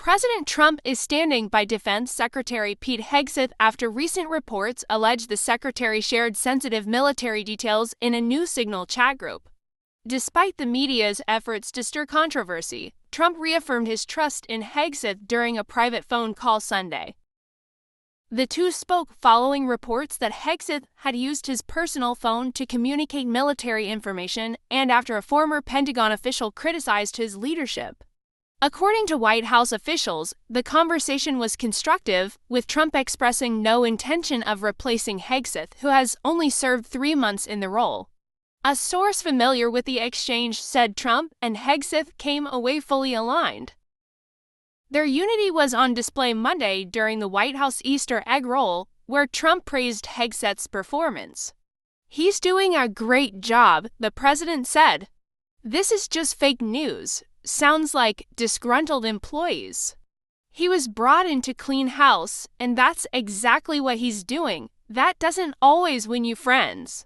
President Trump is standing by Defense Secretary Pete Hegseth after recent reports allege the secretary shared sensitive military details in a new Signal chat group. Despite the media's efforts to stir controversy, Trump reaffirmed his trust in Hegseth during a private phone call Sunday. The two spoke following reports that Hegseth had used his personal phone to communicate military information and after a former Pentagon official criticized his leadership. According to White House officials, the conversation was constructive, with Trump expressing no intention of replacing Hegseth, who has only served 3 months in the role. A source familiar with the exchange said Trump and Hegseth came away fully aligned. Their unity was on display Monday during the White House Easter egg roll, where Trump praised Hegseth's performance. "He's doing a great job," the president said. "This is just fake news. Sounds like disgruntled employees. He was brought in to clean house, and that's exactly what he's doing. That doesn't always win you friends."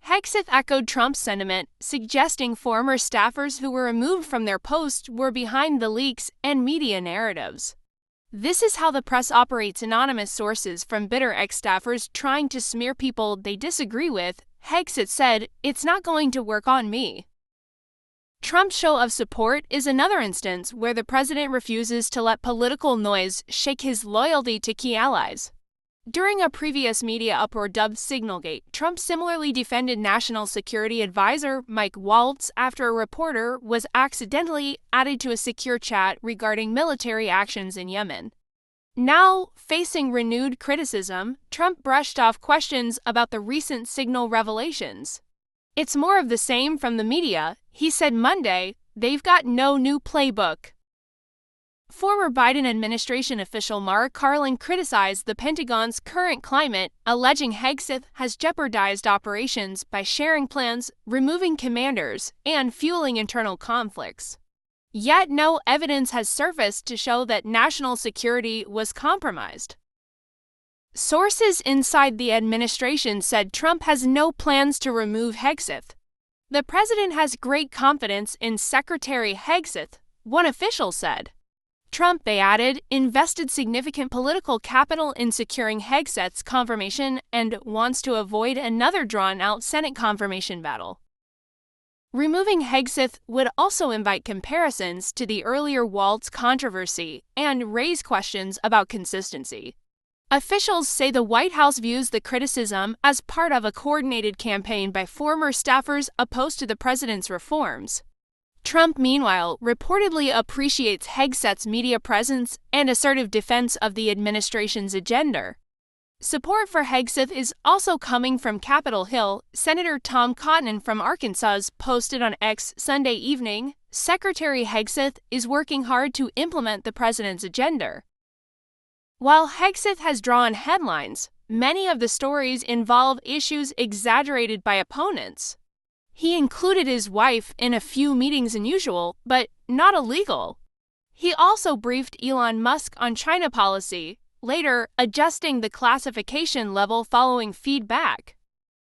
Hegseth echoed Trump's sentiment, suggesting former staffers who were removed from their posts were behind the leaks and media narratives. "This is how the press operates," anonymous sources from bitter ex-staffers trying to smear people they disagree with, Hegseth said, "It's not going to work on me." Trump's show of support is another instance where the president refuses to let political noise shake his loyalty to key allies. During a previous media uproar dubbed Signalgate, Trump similarly defended National Security Advisor Mike Waltz after a reporter was accidentally added to a secure chat regarding military actions in Yemen. Now, facing renewed criticism, Trump brushed off questions about the recent Signal revelations. "It's more of the same from the media," he said Monday. "They've got no new playbook." Former Biden administration official Mark Carlin criticized the Pentagon's current climate, alleging Hegseth has jeopardized operations by sharing plans, removing commanders, and fueling internal conflicts. Yet no evidence has surfaced to show that national security was compromised. Sources inside the administration said Trump has no plans to remove Hegseth. "The president has great confidence in Secretary Hegseth," one official said. Trump, they added, invested significant political capital in securing Hegseth's confirmation and wants to avoid another drawn-out Senate confirmation battle. Removing Hegseth would also invite comparisons to the earlier Waltz controversy and raise questions about consistency. Officials say the White House views the criticism as part of a coordinated campaign by former staffers opposed to the president's reforms. Trump, meanwhile, reportedly appreciates Hegseth's media presence and assertive defense of the administration's agenda. Support for Hegseth is also coming from Capitol Hill. Senator Tom Cotton from Arkansas posted on X Sunday evening, "Secretary Hegseth is working hard to implement the president's agenda." While Hegseth has drawn headlines, many of the stories involve issues exaggerated by opponents. He included his wife in a few meetings unusual, but not illegal. He also briefed Elon Musk on China policy, later adjusting the classification level following feedback.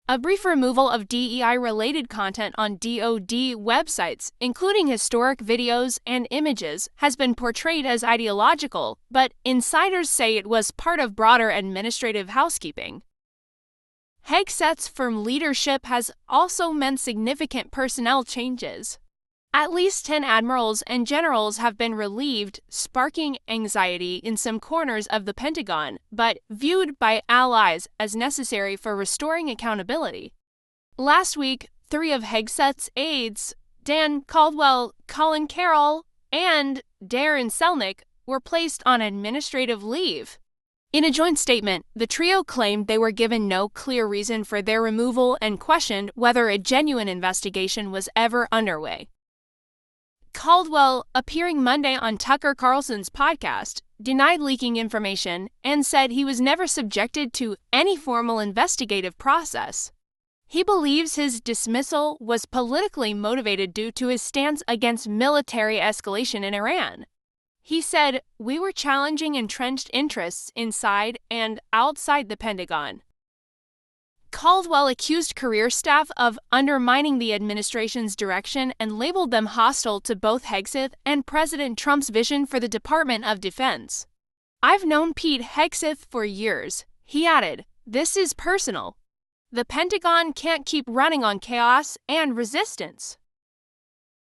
A brief removal of DEI-related content on DoD websites, including historic videos and images, has been portrayed as ideological, but insiders say it was part of broader administrative housekeeping. Hegseth's firm leadership has also meant significant personnel changes. At least 10 admirals and generals have been relieved, sparking anxiety in some corners of the Pentagon, but viewed by allies as necessary for restoring accountability. Last week, 3 of Hegseth's aides, Dan Caldwell, Colin Carroll, and Darren Selnick, were placed on administrative leave. In a joint statement, the trio claimed they were given no clear reason for their removal and questioned whether a genuine investigation was ever underway. Caldwell, appearing Monday on Tucker Carlson's podcast, denied leaking information and said he was never subjected to any formal investigative process. He believes his dismissal was politically motivated due to his stance against military escalation in Iran. He said, "We were challenging entrenched interests inside and outside the Pentagon." Caldwell accused career staff of undermining the administration's direction and labeled them hostile to both Hegseth and President Trump's vision for the Department of Defense. "I've known Pete Hegseth for years," he added. "This is personal. The Pentagon can't keep running on chaos and resistance."